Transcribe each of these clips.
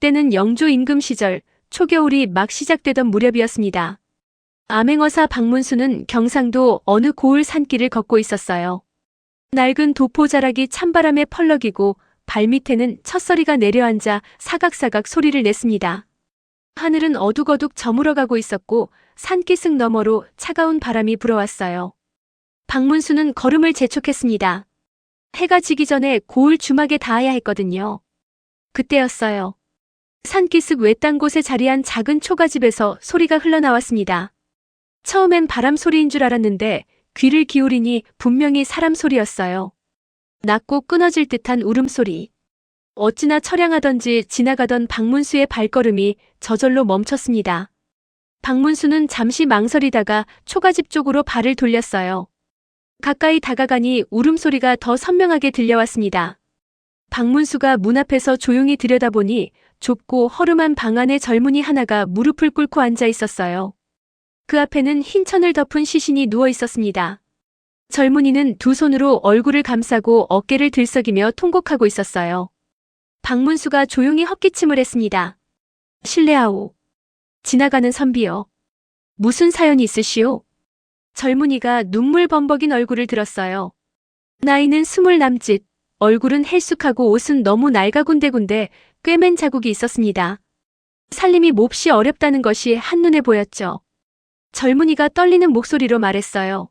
그때는 영조 임금 시절 초겨울이 막 시작되던 무렵이었습니다. 암행어사 박문수는 경상도 어느 고을 산길을 걷고 있었어요. 낡은 도포자락이 찬바람에 펄럭이고 발밑에는 첫서리가 내려앉아 사각사각 소리를 냈습니다. 하늘은 어둑어둑 저물어가고 있었고 산기슭 너머로 차가운 바람이 불어왔어요. 박문수는 걸음을 재촉했습니다. 해가 지기 전에 고을 주막에 닿아야 했거든요. 그때였어요. 산기슭 외딴 곳에 자리한 작은 초가집에서 소리가 흘러나왔습니다. 처음엔 바람 소리인 줄 알았는데 귀를 기울이니 분명히 사람 소리였어요. 낮고 끊어질 듯한 울음소리. 어찌나 처량하던지 지나가던 박문수의 발걸음이 저절로 멈췄습니다. 박문수는 잠시 망설이다가 초가집 쪽으로 발을 돌렸어요. 가까이 다가가니 울음소리가 더 선명하게 들려왔습니다. 박문수가 문 앞에서 조용히 들여다보니 좁고 허름한 방 안에 젊은이 하나가 무릎을 꿇고 앉아 있었어요. 그 앞에는 흰 천을 덮은 시신이 누워 있었습니다. 젊은이는 두 손으로 얼굴을 감싸고 어깨를 들썩이며 통곡하고 있었어요. 박문수가 조용히 헛기침을 했습니다. 실례하오. 지나가는 선비여. 무슨 사연이 있으시오? 젊은이가 눈물 범벅인 얼굴을 들었어요. 나이는 20 남짓, 얼굴은 헬쑥하고 옷은 너무 낡아군데군데 꿰맨 자국이 있었습니다. 살림이 몹시 어렵다는 것이 한눈에 보였죠. 젊은이가 떨리는 목소리로 말했어요.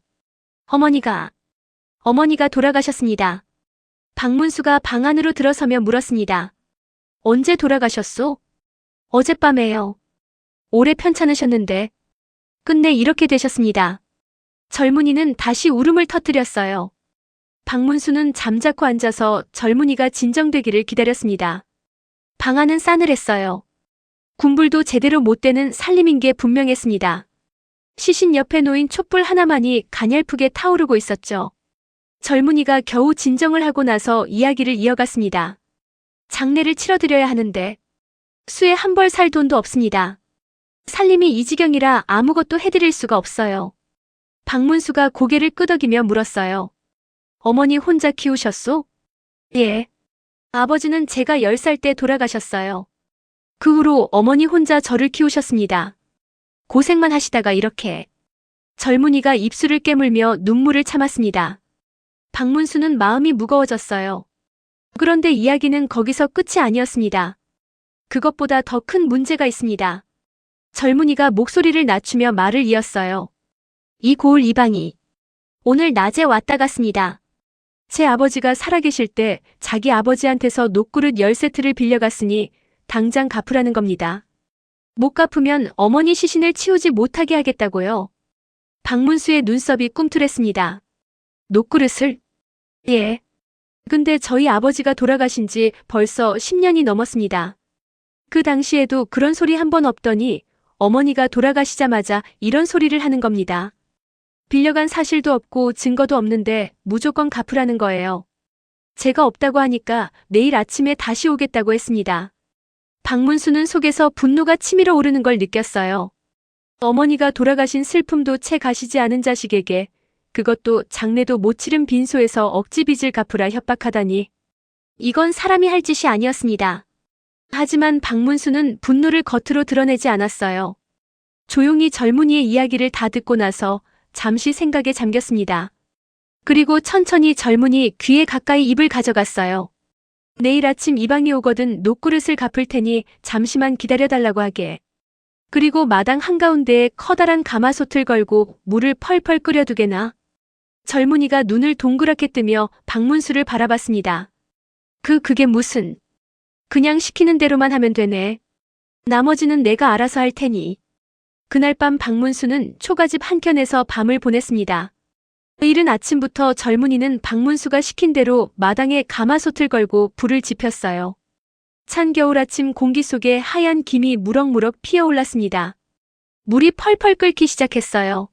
어머니가 돌아가셨습니다. 박문수가 방 안으로 들어서며 물었습니다. 언제 돌아가셨소? 어젯밤에요. 오래 편찮으셨는데 끝내 이렇게 되셨습니다. 젊은이는 다시 울음을 터뜨렸어요. 박문수는 잠자코 앉아서 젊은이가 진정되기를 기다렸습니다. 방 안은 싸늘했어요. 군불도 제대로 못 되는 살림인 게 분명했습니다. 시신 옆에 놓인 촛불 하나만이 가냘프게 타오르고 있었죠. 젊은이가 겨우 진정을 하고 나서 이야기를 이어갔습니다. 장례를 치러드려야 하는데 수에 한 벌 살 돈도 없습니다. 살림이 이 지경이라 아무것도 해드릴 수가 없어요. 박문수가 고개를 끄덕이며 물었어요. 어머니 혼자 키우셨소? 예. 아버지는 제가 10살 때 돌아가셨어요. 그 후로 어머니 혼자 저를 키우셨습니다. 고생만 하시다가 이렇게. 젊은이가 입술을 깨물며 눈물을 참았습니다. 박문수는 마음이 무거워졌어요. 그런데 이야기는 거기서 끝이 아니었습니다. 그것보다 더 큰 문제가 있습니다. 젊은이가 목소리를 낮추며 말을 이었어요. 이 고을 이방이 오늘 낮에 왔다 갔습니다. 제 아버지가 살아계실 때 자기 아버지한테서 녹그릇 10세트를 빌려갔으니 당장 갚으라는 겁니다. 못 갚으면 어머니 시신을 치우지 못하게 하겠다고요. 박문수의 눈썹이 꿈틀했습니다. 녹그릇을? 예. 근데 저희 아버지가 돌아가신 지 벌써 10년이 넘었습니다. 그 당시에도 그런 소리 한 번 없더니 어머니가 돌아가시자마자 이런 소리를 하는 겁니다. 빌려간 사실도 없고 증거도 없는데 무조건 갚으라는 거예요. 제가 없다고 하니까 내일 아침에 다시 오겠다고 했습니다. 박문수는 속에서 분노가 치밀어 오르는 걸 느꼈어요. 어머니가 돌아가신 슬픔도 채 가시지 않은 자식에게 그것도 장례도 못 치른 빈소에서 억지 빚을 갚으라 협박하다니. 이건 사람이 할 짓이 아니었습니다. 하지만 박문수는 분노를 겉으로 드러내지 않았어요. 조용히 젊은이의 이야기를 다 듣고 나서 잠시 생각에 잠겼습니다. 그리고 천천히 젊은이 귀에 가까이 입을 가져갔어요. 내일 아침 이방이 오거든 녹그릇을 갚을 테니 잠시만 기다려달라고 하게. 그리고 마당 한가운데에 커다란 가마솥을 걸고 물을 펄펄 끓여두게나. 젊은이가 눈을 동그랗게 뜨며 박문수를 바라봤습니다. 그게 무슨. 그냥 시키는 대로만 하면 되네. 나머지는 내가 알아서 할 테니. 그날 밤 박문수는 초가집 한켠에서 밤을 보냈습니다. 이른 아침부터 젊은이는 박문수가 시킨 대로 마당에 가마솥을 걸고 불을 지폈어요. 찬 겨울 아침 공기 속에 하얀 김이 무럭무럭 피어올랐습니다. 물이 펄펄 끓기 시작했어요.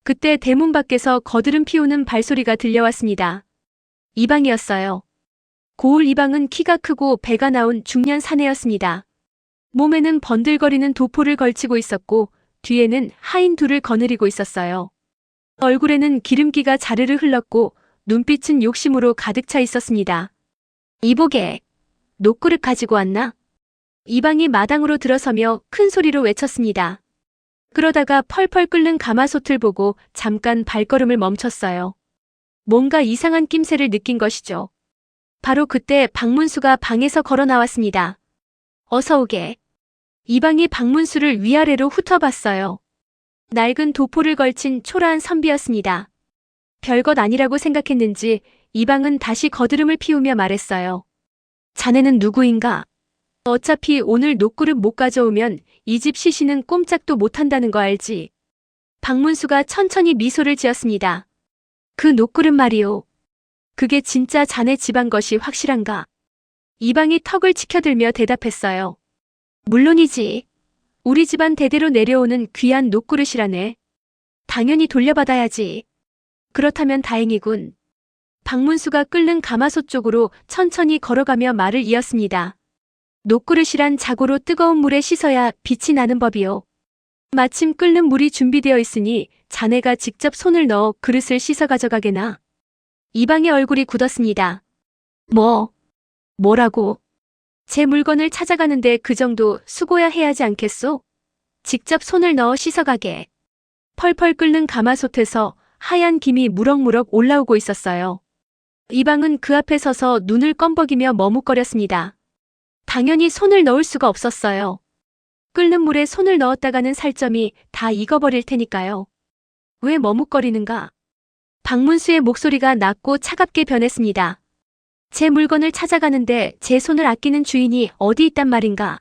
그때 대문 밖에서 거드름 피우는 발소리가 들려왔습니다. 이방이었어요. 고을 이방은 키가 크고 배가 나온 중년 사내였습니다. 몸에는 번들거리는 도포를 걸치고 있었고 뒤에는 하인 둘을 거느리고 있었어요. 얼굴에는 기름기가 자르르 흘렀고 눈빛은 욕심으로 가득 차 있었습니다. 이보게, 녹그릇 가지고 왔나? 이방이 마당으로 들어서며 큰 소리로 외쳤습니다. 그러다가 펄펄 끓는 가마솥을 보고 잠깐 발걸음을 멈췄어요. 뭔가 이상한 낌새를 느낀 것이죠. 바로 그때 박문수가 방에서 걸어 나왔습니다. 어서 오게. 이방이 박문수를 위아래로 훑어봤어요. 낡은 도포를 걸친 초라한 선비였습니다. 별것 아니라고 생각했는지 이방은 다시 거드름을 피우며 말했어요. 자네는 누구인가? 어차피 오늘 녹그릇 못 가져오면 이 집 시시는 꼼짝도 못한다는 거 알지? 박문수가 천천히 미소를 지었습니다. 그 녹그릇 말이오. 그게 진짜 자네 집안 것이 확실한가? 이방이 턱을 치켜들며 대답했어요. 물론이지. 우리 집안 대대로 내려오는 귀한 녹그릇이라네. 당연히 돌려받아야지. 그렇다면 다행이군. 박문수가 끓는 가마솥 쪽으로 천천히 걸어가며 말을 이었습니다. 녹그릇이란 자고로 뜨거운 물에 씻어야 빛이 나는 법이요. 마침 끓는 물이 준비되어 있으니 자네가 직접 손을 넣어 그릇을 씻어 가져가게나. 이방의 얼굴이 굳었습니다. 뭐라고? 제 물건을 찾아가는데 그 정도 수고야 해야 하지 않겠소? 직접 손을 넣어 씻어가게. 펄펄 끓는 가마솥에서 하얀 김이 무럭무럭 올라오고 있었어요. 이방은 그 앞에 서서 눈을 껌벅이며 머뭇거렸습니다. 당연히 손을 넣을 수가 없었어요. 끓는 물에 손을 넣었다가는 살점이 다 익어버릴 테니까요. 왜 머뭇거리는가? 박문수의 목소리가 낮고 차갑게 변했습니다. 제 물건을 찾아가는데 제 손을 아끼는 주인이 어디 있단 말인가?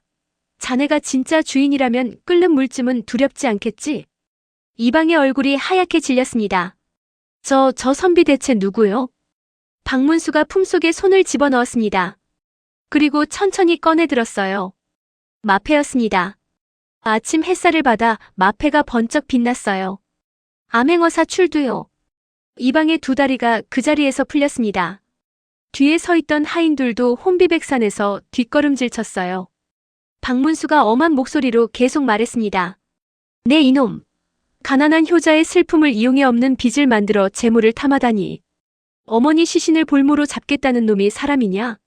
자네가 진짜 주인이라면 끓는 물쯤은 두렵지 않겠지? 이방의 얼굴이 하얗게 질렸습니다. 저 선비 대체 누구요? 박문수가 품속에 손을 집어넣었습니다. 그리고 천천히 꺼내들었어요. 마패였습니다. 아침 햇살을 받아 마패가 번쩍 빛났어요. 암행어사 출두요. 이방의 두 다리가 그 자리에서 풀렸습니다. 뒤에 서 있던 하인들도 혼비백산해서 뒷걸음질 쳤어요. 박문수가 엄한 목소리로 계속 말했습니다. 네 이놈. 가난한 효자의 슬픔을 이용해 없는 빚을 만들어 재물을 탐하다니. 어머니 시신을 볼모로 잡겠다는 놈이 사람이냐?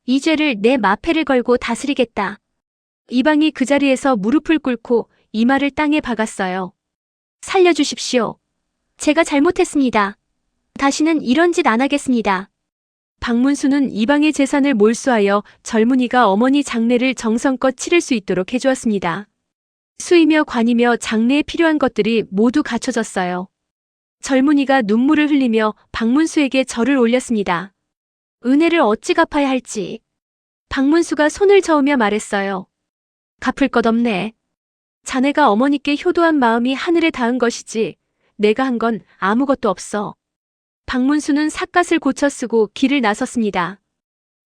이 죄를 내 마패를 걸고 다스리겠다. 이방이 그 자리에서 무릎을 꿇고 이마를 땅에 박았어요. 살려주십시오. 제가 잘못했습니다. 다시는 이런 짓 안 하겠습니다. 박문수는 이방의 재산을 몰수하여 젊은이가 어머니 장례를 정성껏 치를 수 있도록 해주었습니다. 수이며 관이며 장례에 필요한 것들이 모두 갖춰졌어요. 젊은이가 눈물을 흘리며 박문수에게 절을 올렸습니다. 은혜를 어찌 갚아야 할지. 박문수가 손을 저으며 말했어요. 갚을 것 없네. 자네가 어머니께 효도한 마음이 하늘에 닿은 것이지 내가 한 건 아무것도 없어. 박문수는 삿갓을 고쳐 쓰고 길을 나섰습니다.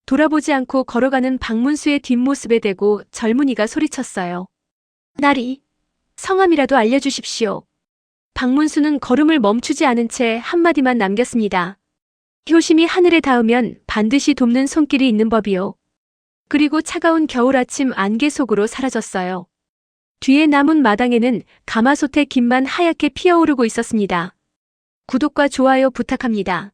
돌아보지 않고 걸어가는 박문수의 뒷모습에 대고 젊은이가 소리쳤어요. 나리, 성함이라도 알려주십시오. 박문수는 걸음을 멈추지 않은 채 한마디만 남겼습니다. 효심이 하늘에 닿으면 반드시 돕는 손길이 있는 법이요. 그리고 차가운 겨울 아침 안개 속으로 사라졌어요. 뒤에 남은 마당에는 가마솥의 김만 하얗게 피어오르고 있었습니다. 구독과 좋아요 부탁합니다.